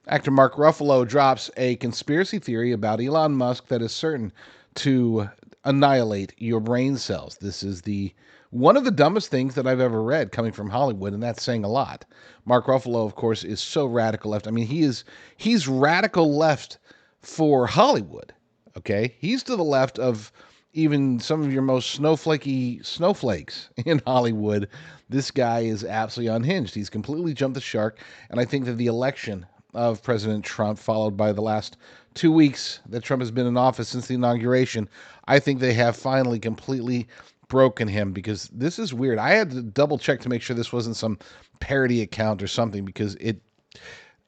Actor Mark Ruffalo drops a conspiracy theory about Elon Musk that is certain to annihilate your brain cells. This is the one of the dumbest things that I've ever read coming from Hollywood, and that's saying a lot. Mark Ruffalo, of course, is so radical left. I mean, he's radical left for Hollywood. Okay, he's to the left of even some of your most snowflakey snowflakes in Hollywood. This guy is absolutely unhinged. He's completely jumped the shark, and I think that the election of President Trump, followed by the last 2 weeks that Trump has been in office since the inauguration, I think they have finally completely broken him, because this is weird. I had to double check to make sure this wasn't some parody account or something, because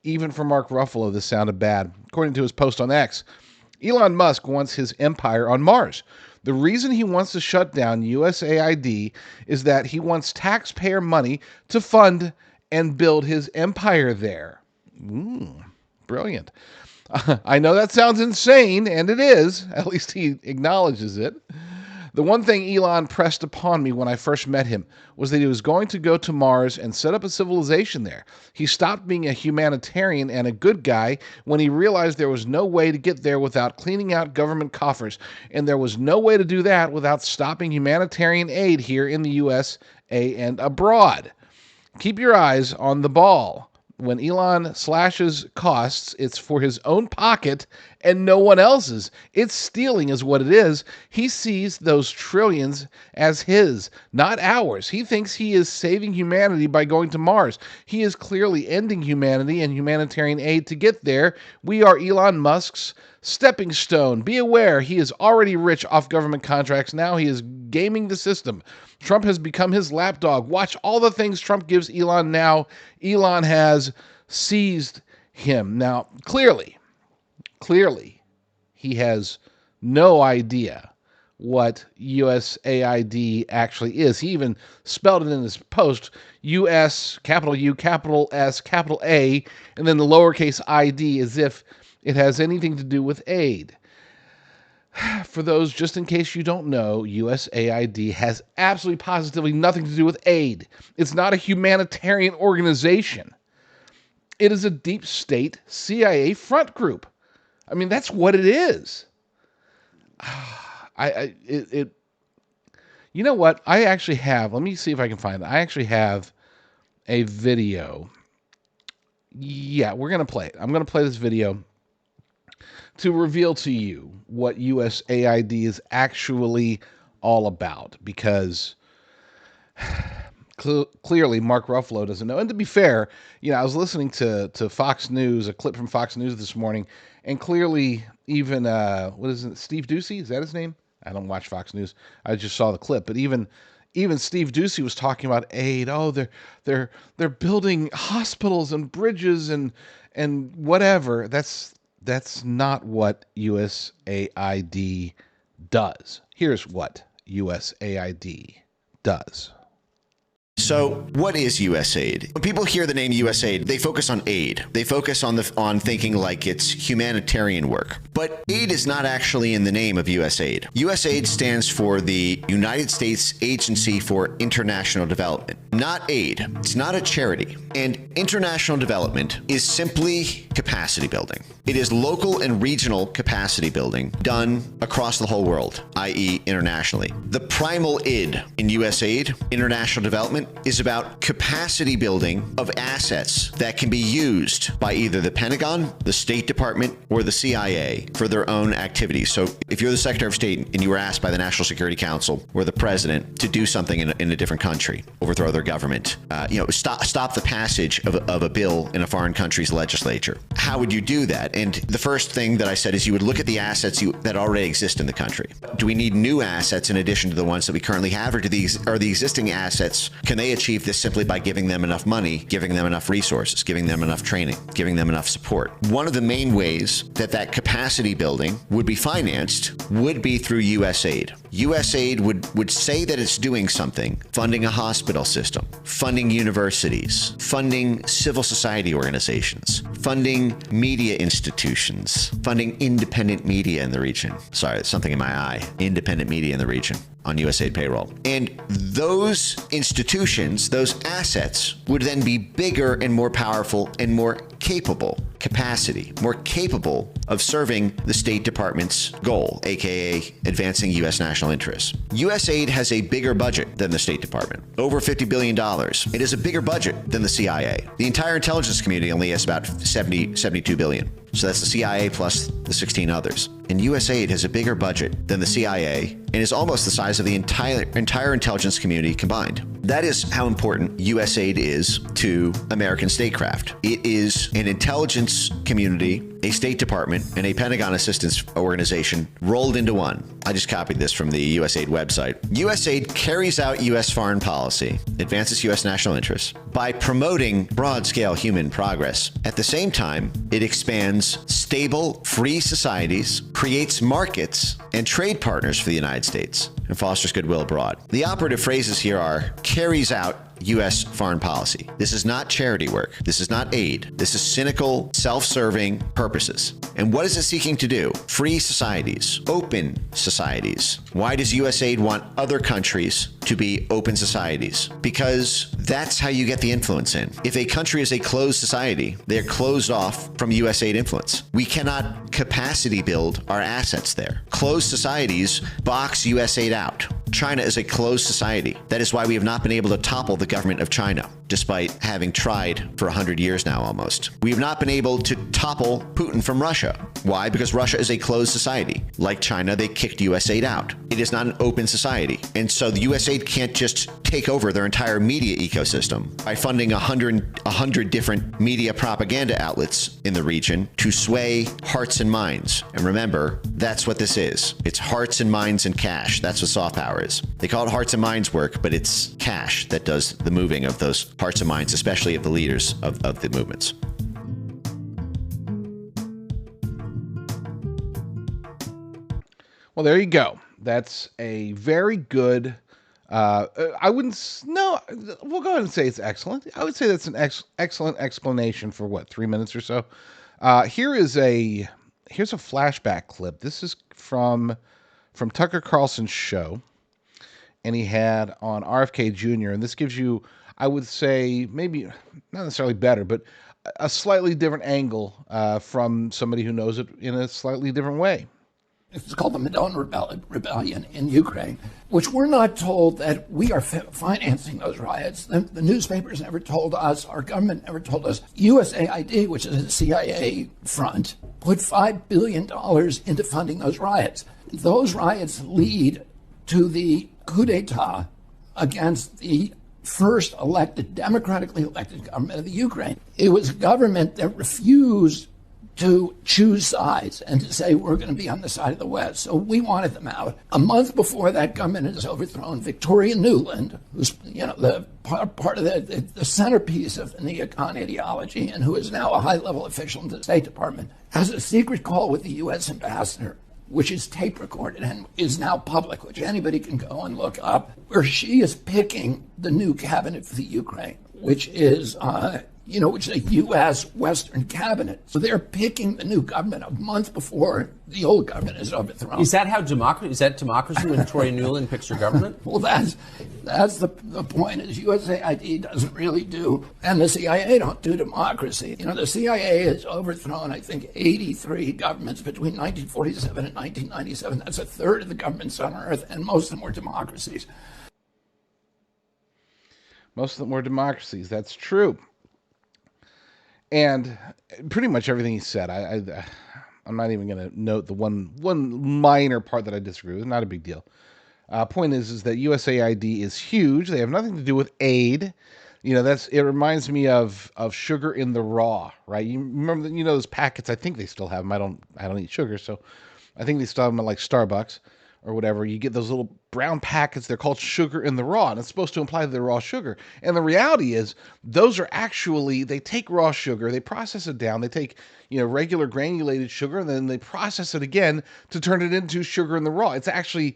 even for Mark Ruffalo, this sounded bad. According to his post on X, Elon Musk wants his empire on Mars. The reason he wants to shut down USAID is that he wants taxpayer money to fund and build his empire there. Brilliant. I know that sounds insane, and it is. At least he acknowledges it. The one thing Elon pressed upon me when I first met him was that he was going to go to Mars and set up a civilization there. He stopped being a humanitarian and a good guy when he realized there was no way to get there without cleaning out government coffers, and there was no way to do that without stopping humanitarian aid here in the USA and abroad. Keep your eyes on the ball. When Elon slashes costs, it's for his own pocket and no one else's. It's stealing is what it is. He sees those trillions as his, not ours. He thinks he is saving humanity by going to Mars. He is clearly ending humanity and humanitarian aid to get there. We are Elon Musk's stepping stone. Be aware, he is already rich off government contracts. Now he is gaming the system. Trump has become his lapdog. Watch all the things Trump gives Elon now. Elon has seized him. Now, clearly, he has no idea what USAID actually is. He even spelled it in his post, US, capital U, capital S, capital A, and then the lowercase ID, as if it has anything to do with aid. For those, just in case you don't know, USAID has absolutely positively nothing to do with aid. It's not a humanitarian organization. It is a deep state CIA front group. I mean, that's what it is. You know what? I actually have, let me see if I can find it. I actually have a video. Yeah, we're going to play it. I'm going to play this video to reveal to you what USAID is actually all about, because clearly Mark Ruffalo doesn't know. And to be fair, I was listening to Fox News, a clip from Fox News this morning, and clearly even what is it, Steve Doocy? Is that his name? I don't watch Fox News. I just saw the clip, but even Steve Doocy was talking about aid. Oh, they're building hospitals and bridges and whatever. That's not what USAID does. Here's what USAID does. So what is USAID? When people hear the name USAID, they focus on aid. They focus on thinking like it's humanitarian work. But aid is not actually in the name of USAID. USAID stands for the United States Agency for International Development, not aid. It's not a charity. And international development is simply capacity building. It is local and regional capacity building done across the whole world, i.e. internationally. The primal id in USAID, international development, is about capacity building of assets that can be used by either the Pentagon, the State Department, or the CIA for their own activities. So if you're the Secretary of State and you were asked by the National Security Council or the President to do something in a different country, overthrow their government, stop the passage of a bill in a foreign country's legislature, how would you do that? And the first thing that I said is you would look at the assets that already exist in the country. Do we need new assets in addition to the ones that we currently have, or are the existing assets, can they achieve this simply by giving them enough money, giving them enough resources, giving them enough training, giving them enough support? One of the main ways that capacity building would be financed would be through USAID. USAID would say that it's doing something, funding a hospital system, funding universities, funding civil society organizations, funding media institutions, funding independent media in the region. Sorry, it's something in my eye. Independent media in the region on USAID payroll. And those institutions, those assets, would then be bigger and more powerful and more capable capacity, more capable of serving the State Department's goal, aka advancing U.S. national interests. USAID has a bigger budget than the State Department, over $50 billion. It is a bigger budget than the CIA. The entire intelligence community only has about 72 billion. So that's the CIA plus the 16 others. And USAID has a bigger budget than the CIA and is almost the size of the entire intelligence community combined. That is how important USAID is to American statecraft. It is an intelligence community, a State Department, and a Pentagon assistance organization rolled into one. I just copied this from the USAID website. USAID carries out U.S. foreign policy, advances U.S. national interests by promoting broad-scale human progress. At the same time, it expands stable, free societies, creates markets and trade partners for the United States, and fosters goodwill abroad. The operative phrases here are carries out U.S. foreign policy. This is not charity work. This is not aid. This is cynical, self-serving purposes. And what is it seeking to do? Free societies, open societies. Why does USAID want other countries to be open societies? Because that's how you get the influence in. If a country is a closed society, they're closed off from USAID influence. We cannot capacity build our assets there. Closed societies box USAID out. China is a closed society. That is why we have not been able to topple the government of China, despite having tried for 100 years now almost. We have not been able to topple Putin from Russia. Why? Because Russia is a closed society. Like China, they kicked USAID out. It is not an open society. And so the USAID can't just take over their entire media ecosystem by funding 100 different media propaganda outlets in the region to sway hearts and minds. And remember, that's what this is. It's hearts and minds and cash. That's what soft power is. They call it hearts and minds work, but it's cash that does the moving of those hearts and minds, especially of the leaders of the movements. Well, there you go. That's a very good, I wouldn't, no, we'll go ahead and say it's excellent. I would say that's an excellent explanation for 3 minutes or so. Here's a flashback clip. This is from Tucker Carlson's show, and he had on RFK Jr., and this gives you, I would say, maybe not necessarily better, but a slightly different angle from somebody who knows it in a slightly different way. It's called the Maidan Rebellion in Ukraine, which we're not told that we are financing those riots. The newspapers never told us, our government never told us. USAID, which is a CIA front, put $5 billion into funding those riots. Those riots lead to the coup d'etat against the first democratically elected government of the Ukraine. It was a government that refused to choose sides and to say we're going to be on the side of the West. So we wanted them out. A month before that government is overthrown, Victoria Nuland, who's the part of the centerpiece of the neocon ideology and who is now a high-level official in the State Department, has a secret call with the U.S. ambassador, which is tape recorded and is now public, which anybody can go and look up, where she is picking the new cabinet for the Ukraine, which is which is a U.S. Western cabinet. So they're picking the new government a month before the old government is overthrown. Is that how democracy? Is that democracy when Victoria Nuland picks her government? Well, that's the point. Is USAID doesn't really do, and the CIA don't do democracy. The CIA has overthrown, I think, 83 governments between 1947 and 1997. That's a third of the governments on Earth, and most of them were democracies. Most of them were democracies. That's true. And pretty much everything he said, I'm not even going to note the one minor part that I disagree with. Not a big deal. Point is that USAID is huge. They have nothing to do with aid. It reminds me of sugar in the raw, right? You remember, those packets. I think they still have them. I don't eat sugar, so I think they still have them at like Starbucks or whatever. You get those little brown packets. They're called sugar in the raw, and it's supposed to imply that they're raw sugar. And the reality is, those are actually, they take raw sugar, they process it down, they take, regular granulated sugar, and then they process it again to turn it into sugar in the raw. It's actually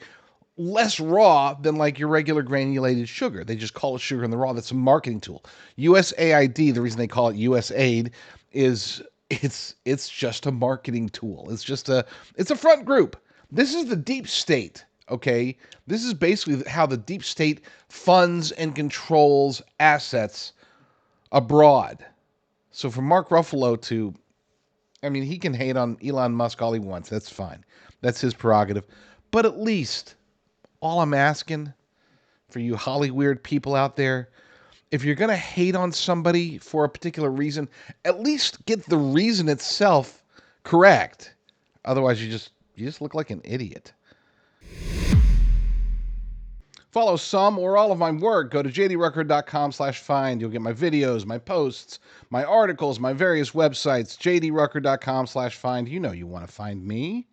less raw than like your regular granulated sugar. They just call it sugar in the raw. That's a marketing tool. USAID, the reason they call it USAID is it's just a marketing tool. It's a front group. This is the deep state, okay? This is basically how the deep state funds and controls assets abroad. So for Mark Ruffalo to, I mean, he can hate on Elon Musk all he wants. That's fine. That's his prerogative. But at least, all I'm asking for you Hollyweird people out there, if you're going to hate on somebody for a particular reason, at least get the reason itself correct. Otherwise, you just look like an idiot. Follow some or all of my work. Go to jdrucker.com/find. You'll get my videos, my posts, my articles, my various websites, jdrucker.com/find. You know you want to find me.